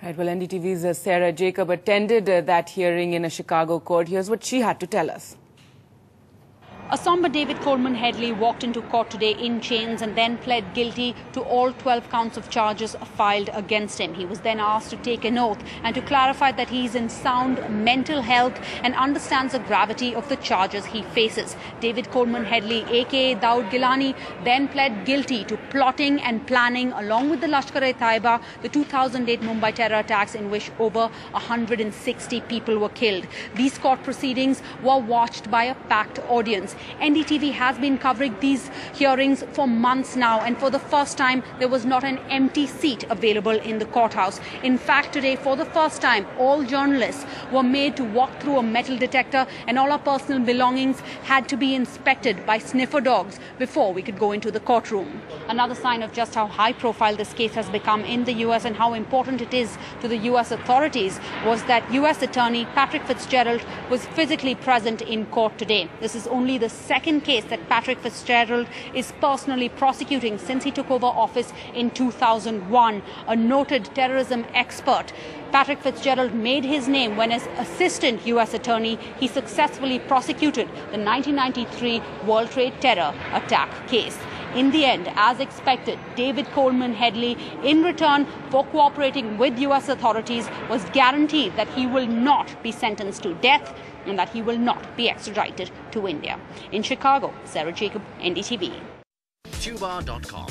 Right, well, NDTV's Sarah Jacob attended that hearing in a Chicago court. Here's what she had to tell us. A somber David Coleman Headley walked into court today in chains and then pled guilty to all 12 counts of charges filed against him. He was then asked to take an oath and to clarify that he is in sound mental health and understands the gravity of the charges he faces. David Coleman Headley, aka Daud Gilani, then pled guilty to plotting and planning, along with the Lashkar-e-Taiba, the 2008 Mumbai terror attacks in which over 160 people were killed. These court proceedings were watched by a packed audience. NDTV has been covering these hearings for months now, and for the first time there was not an empty seat available in the courthouse. In fact, today for the first time all journalists were made to walk through a metal detector, and all our personal belongings had to be inspected by sniffer dogs before we could go into the courtroom. Another sign of just how high profile this case has become in the US and how important it is to the US authorities was that US Attorney Patrick Fitzgerald was physically present in court today. This is only the second case that Patrick Fitzgerald is personally prosecuting since he took over office in 2001. A noted terrorism expert, Patrick Fitzgerald made his name when, as Assistant US Attorney, he successfully prosecuted the 1993 World Trade Terror attack case. In the end, as expected, David Coleman Headley, in return for cooperating with US authorities, was guaranteed that he will not be sentenced to death and that he will not be extradited to India. In Chicago, Sarah Jacob, NDTV. Tuba.com